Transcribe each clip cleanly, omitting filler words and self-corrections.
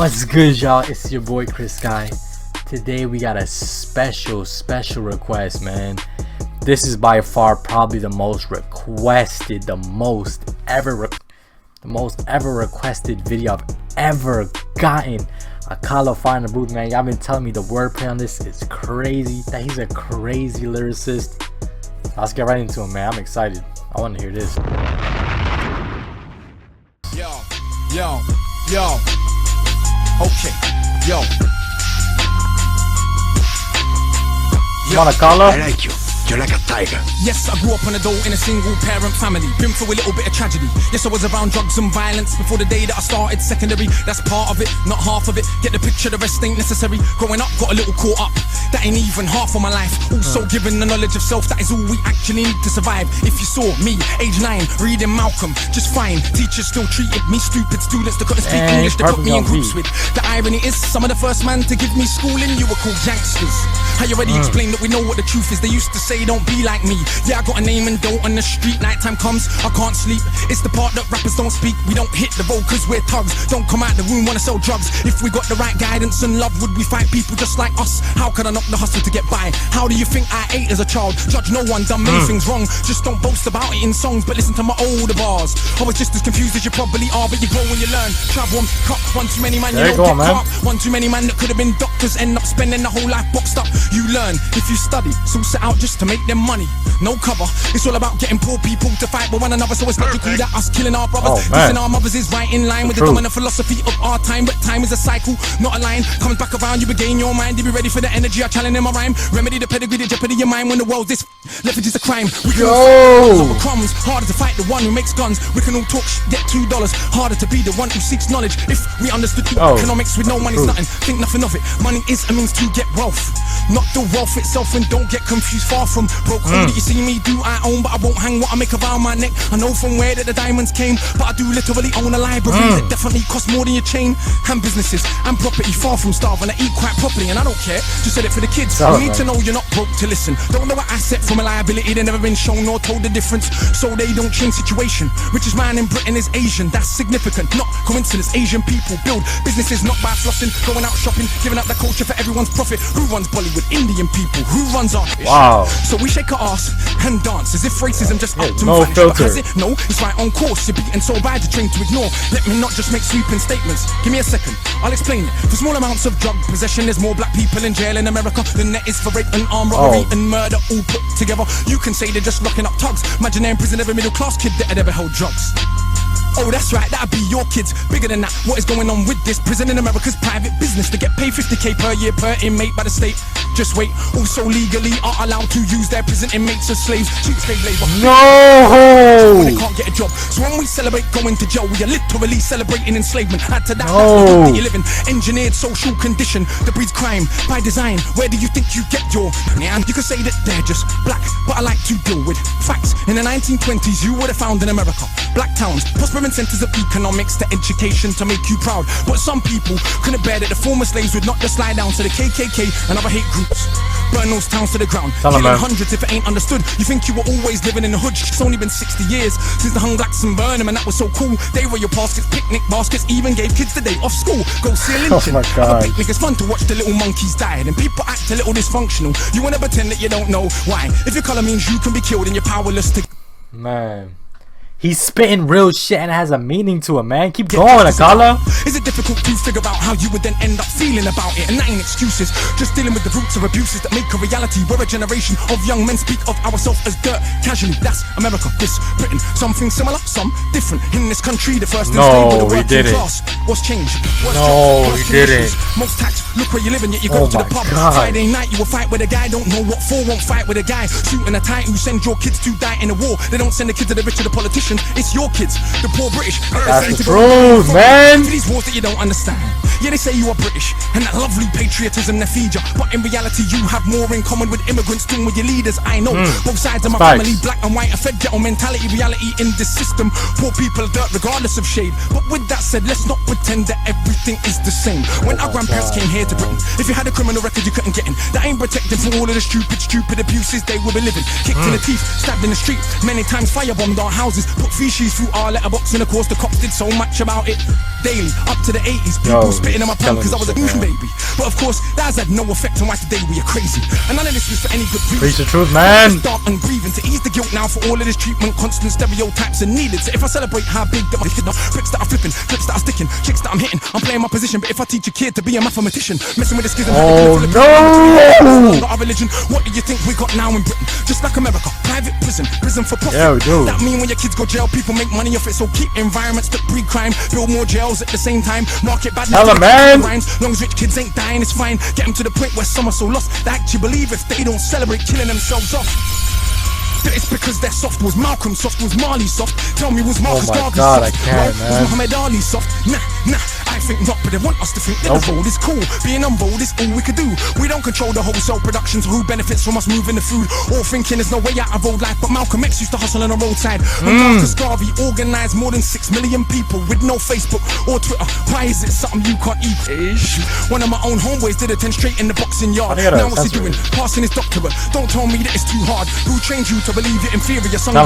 What's good, y'all? It's your boy Chris Guy. Today we got a special request, man. This is by far probably the most requested, the most ever requested video I've ever gotten. Akala Fire In the booth, man. Y'all been telling me the wordplay on this is crazy. That he's a crazy lyricist. Let's get right into him, man. I'm excited. I want to hear this. Yo. Okay, yo. You want Akala? I like you. You're like a tiger. Yes, I grew up on a dole in a single parent family. Been through a little bit of tragedy. Yes, I was around drugs and violence before the day that I started secondary. That's part of it, not half of it. Get the picture, the rest ain't necessary. Growing up, got a little caught up. That ain't even half of my life. Also given the knowledge of self, that is all we actually need to survive. If you saw me, age 9, reading Malcolm, just fine. Teachers still treated me stupid. Students that couldn't speak English, they put me in groups with. The irony is, some of the first man to give me schooling, you were called youngsters. I already explained that we know what the truth is. They used to say, don't be like me. Yeah, I got a name and dough on the street. Nighttime comes, I can't sleep. It's the part that rappers don't speak. We don't hit the road cause we're thugs. Don't come out the room, wanna sell drugs. If we got the right guidance and love, would we fight people just like us? How could I knock the hustle to get by? How do you think I ate as a child? Judge no one, done many things wrong. Just don't boast about it in songs, but listen to my older bars. I was just as confused as you probably are, but you grow when you learn. Travel, cut, one too many man, you don't get caught. One too many man that could have been doctors, end up spending the whole life boxed up. You learn if you study, so set out just to make them money. No cover, it's all about getting poor people to fight with one another. So it's logical that us killing our brothers, dissing our mothers is right in line with the dominant philosophy of our time. But time is a cycle, not a line. Comes back around, you regain your mind. You be ready for the energy I challenge in my rhyme. Remedy the pedigree, the jeopardy your mind when the world's this leverage is a crime. We can all fight crumbs, harder to fight the one who makes guns. We can all talk get $2, harder to be the one who seeks knowledge. If we understood economics with no money's nothing, think nothing of it. Money is a means to get wealth, not the wealth itself. And don't get confused, far from broke. All that you see me do I own, but I won't hang what I make around my neck. I know from where that the diamonds came, but I do literally own a library that definitely costs more than your chain. And businesses and property, far from starving. I eat quite properly and I don't care, just said it for the kids. You need to know you're not broke to listen. Don't know an asset from a liability. They've never been shown nor told the difference, so they don't change situation. Richest man in Britain is Asian, that's significant, not coincidence. Asian people build businesses not by flossing, going out shopping, giving up the culture for everyone's profit. Who runs Bollywood? Indian people. Who runs our So we shake our ass and dance as if racism just up to no filter. Has it? No, it's right on course. You're beaten so bad you're trained to ignore. Let me not just make sweeping statements. Give me a second, I'll explain it. For small amounts of drug possession, there's more black people in jail in America than there is for rape and armed robbery and murder all put together. You can say they're just locking up thugs. Imagine they're in prison, every middle class kid that had ever held drugs. Oh, that's right, that'd be your kids. Bigger than that, what is going on with this? Prison in America's private business. They get paid 50k per year per inmate by the state. Just wait, also legally are allowed to use their prison inmates as slaves. Cheap slave labor. No! They can't get a job. So when we celebrate going to jail, we are literally celebrating enslavement. Add to that, that's the world that you live in. Engineered social condition that breeds crime by design. Where do you think you get your... And you can say that they're just black, but I like to deal with facts. In the 1920s, you would have found in America black towns, prospering centers of economics to education to make you proud. But some people couldn't bear that the former slaves would not just slide down to the KKK and other hate groups. Burn those towns to the ground, killing hundreds if it ain't understood. You think you were always living in the hood. It's only been 60 years since the hung blacks and burn them, and that was so cool. They were your baskets, picnic baskets, even gave kids the day off school. Go see a lynching. Oh my God. Picnic is fun to watch the little monkeys die, and people act a little dysfunctional. You wanna pretend that you don't know why. If your color means you can be killed and you're powerless to... Man, he's spitting real shit and it has a meaning to it, man. Keep going, Akala. Is it difficult to figure out how you would then end up feeling about it? And that ain't excuses, just dealing with the roots of abuses that make a reality. We're a generation of young men speak of ourselves as dirt casually. That's America, this Britain. Something similar, some different. In this country, the first enslaved with the working class. What's changed? What's didn't. Most tax, look where you live and yet you go to the pub. Friday night you will fight with a guy, don't know what for, won't fight with a guy. Shooting a tight who send your kids to die in a war. They don't send the kids to the rich or the politician. It's your kids, the poor British. That's the truth, man. These wars that you don't understand. Yeah, they say you are British and that lovely patriotism they feed you, but in reality you have more in common with immigrants than with your leaders. I know both sides of my family, black and white, are fed ghetto mentality, reality in this system. Poor people dirt regardless of shade. But with that said, let's not pretend that everything is the same. When our grandparents came here to Britain, if you had a criminal record you couldn't get in. That ain't protected from all of the stupid abuses they will be living. Kicked in the teeth, stabbed in the street, many times firebombed our houses. Put feces through our letterbox, and of course the cops did so much about it. Daily, up to the 80s, people spitting in my palm because I was a baby. But of course, that has had no effect on why today we are crazy. And none of this was for any good reason. Preach the truth, man. Dark and grieving to ease the guilt now for all of this treatment. Constant stereotypes are needed. So if I celebrate how big that my kid are, bricks that are flipping, clips that are sticking, chicks that I'm hitting, I'm playing my position. But if I teach a kid to be a mathematician, messing with the schism, oh no! Not our religion. What do you think we got now in Britain? Just like America, private prison, prison for profit. Yeah, we do. That mean when your kids go jail, people make money off it. So keep environments that breed crime, build more jails at the same time. Market badness. Tell 'em, man. Long as rich kids ain't dying, it's fine. Get them to the point where some are so lost they actually believe if they don't celebrate killing themselves off. That it's because they're soft. Was Malcolm soft? Was Marley soft? Tell me, was Marcus Garvey God, soft? I can't, Was Muhammad Ali soft? Nah, I think not, but they want us to think that the bold is cool. Being unbold is all we could do. We don't control the wholesale production, so who benefits from us moving the food? Or thinking there's no way out of old life, but Malcolm X used to hustle on the roadside. And Marcus Garvey organized more than 6 million people with no Facebook or Twitter. Why is it something you can't eat? One of my own homeboys did attend straight in the boxing yard. Now what's he doing? Passing his doctorate. Don't tell me that it's too hard. Who trained you to believe you're inferior? Some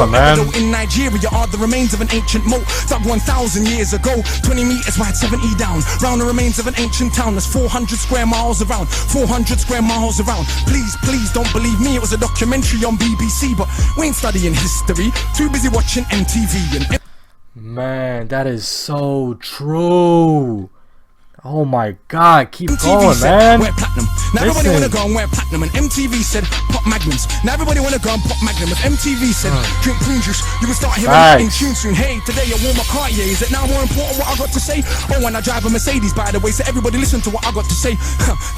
in Nigeria are the remains of an ancient moat dug 1,000 years ago. 20 meters wide, 70 down. Round the remains of an ancient town that's 400 square miles around. 400 square miles around. Please don't believe me. It was a documentary on BBC, but we ain't studying history. Too busy watching MTV and. Man, that is so true. Oh my God, keep MTV going, said, man. Wear platinum. Now everybody wanna go and wear platinum, and MTV said pop magnums. Now everybody wanna go and pop magnum. If MTV said drink prune juice, you will start hearing it in tune soon. Hey, today I wore my Cartier. Is it now more important what I got to say? Oh, and I drive a Mercedes, by the way. So everybody listen to what I got to say.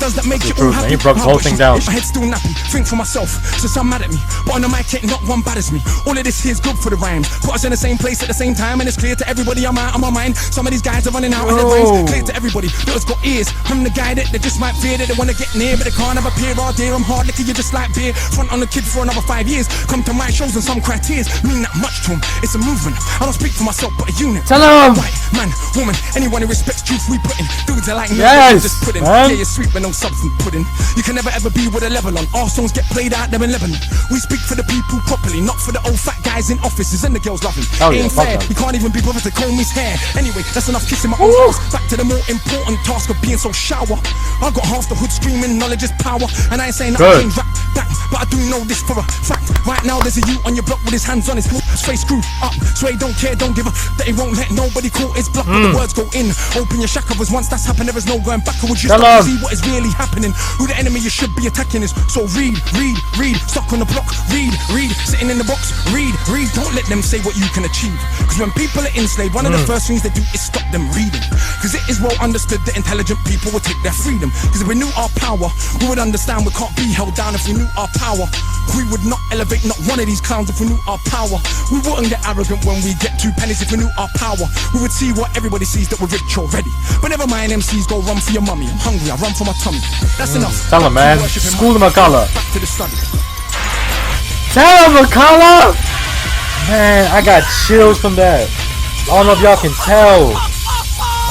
Does that make you all happy? He broke the whole thing down. My head's still nappy. Think for myself. So some mad at me, but on the mic ain't not one bad as me. All of this here's good for the rhymes. Put us in the same place at the same time, and it's clear to everybody I'm out of my mind. Some of these guys are running out of their brains. Clear to everybody that has got ears. I'm the guy that they just might fear, that they wanna get near, but they can't have a peer. All dear, I'm hard liquor, you just like beer. Front on the kid for another 5 years. Come to my shows and some criteria mean that much to him. It's a movement. I don't speak for myself, but a unit. Tell him. White man, woman, anyone who respects truth we put in. Dudes are like me, just put in. Man. Yeah, you're sweet, but no substance put in. You can never ever be with a level on. Our songs get played out there in Lebanon. We speak for the people properly, not for the old fat guys in offices and the girls loving. Ain't fair. You can't even be bothered to comb his hair. Anyway, that's enough kissing my own house. Back to the more important task of being so shower. I got half the hood screaming, knowledge is power. And I ain't saying that I ain't rap back, but I do know this for a fact. Right now there's a youth on your block with his hands on his face screwed up. So he don't care, don't give a that he won't let nobody call his bluff. But the words go in. Open your shack covers. Once that's happened, there is no going back. Or would you stop to see what is really happening? Who the enemy you should be attacking is. So read. Stuck on the block, read. Sitting in the box, read. Don't let them say what you can achieve. Cause when people are enslaved, one of the first things they do is stop them reading. Cause it is well understood that intelligent people will take their freedom. Cause if we knew our power, we would understand we can't be held down. If we knew our power, we would not elevate not one of these clowns. If we knew our power, we wouldn't get arrogant when we get 2 pennies. If we knew our power, we would see what everybody sees, that we're rich already. But never mind, MCs go run for your mummy. I'm hungry, I run for my tummy. That's enough. Tell him, man. School him, Akala. Back to the study. Tell him, Akala. Man, I got chills from that. I don't know if y'all can tell.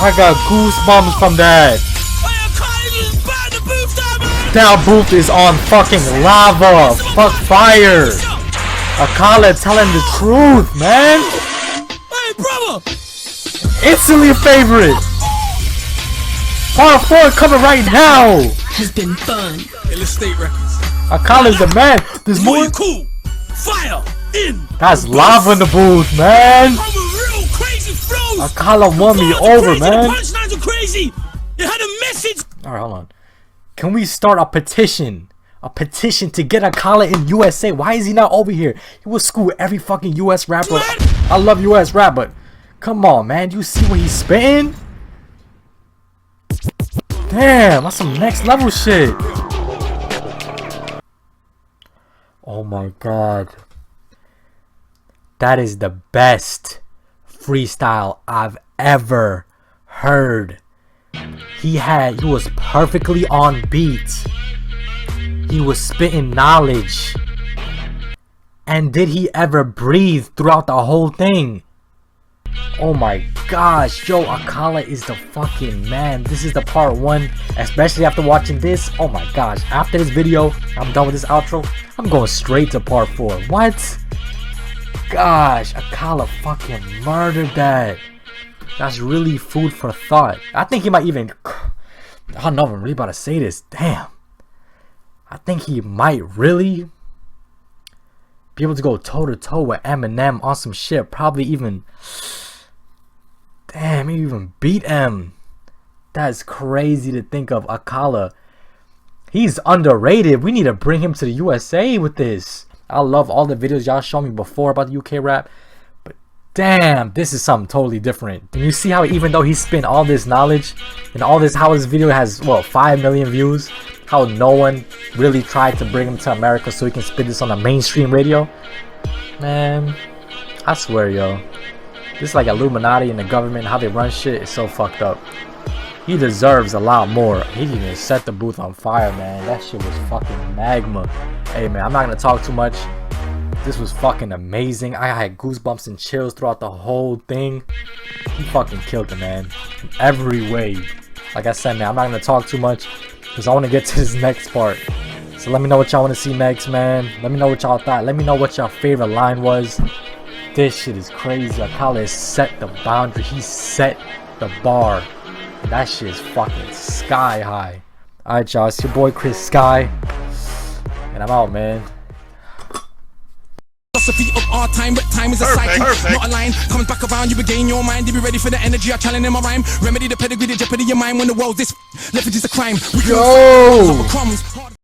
I got goosebumps from that. That booth is on fucking lava. Fuck fire. Akala telling the truth, man. Hey, brother. Instantly a favorite. Part 4 coming right now. Has been fun. Illustrate Records. Akala's the man. There's more. Cool. Fire in. That's lava in the booth, man. I'm a real crazy flow. Akala won me over, man. Punchlines are crazy. It had a message. Alright, hold on. Can we start a petition? A petition to get Akala in USA. Why is he not over here? He will school every fucking US rapper. I love US rap, but come on, man. You see what he's spitting? Damn, that's some next level shit. Oh my God. That is the best freestyle I've ever heard. He was perfectly on beat. He was spitting knowledge. And did he ever breathe throughout the whole thing? Oh my gosh, yo, Akala is the fucking man. This is the part 1, especially after watching this. Oh my gosh, after this video, I'm done with this outro, I'm going straight to part 4. What? gosh, Akala fucking murdered that. That's really food for thought. I think he might even, I don't know if I'm really about to say this. Damn. I think he might really be able to go toe to toe with EMINEM on some shit. Probably even, damn, he even beat him. That's crazy to think of. Akala, he's underrated. We need to bring him to the USA with this. I love all the videos y'all showed me before about the UK rap, but damn, this is something totally different. And you see how even though he spent all this knowledge and all this, how his video has, what, 5 million views, how no one really tried to bring him to America so he can spit this on the mainstream radio. Man, I swear, yo, this is like Illuminati and the government, how they run shit is so fucked up. He deserves a lot more. He even set the booth on fire, man. That shit was fucking magma. Hey, man, I'm not gonna talk too much. This was fucking amazing. I had goosebumps and chills throughout the whole thing. He fucking killed it, man, in every way. Like I said, man, I'm not gonna talk too much because I want to get to this next part. So let me know what y'all want to see next, man. Let me know what y'all thought. Let me know what your favorite line was. This shit is crazy. Akala has set the boundary. He set the bar. That shit is fucking sky high. Alright, y'all, it's your boy Chris Sky, and I'm out, man. Philosophy of our time, but time is a cycle, not a line. Comes back around, you regain your mind. To be ready for the energy, I challenge in my rhyme. Remedy the pedigree, the jeopardy of your mind. When the world this leverage is a crime. We Yo! can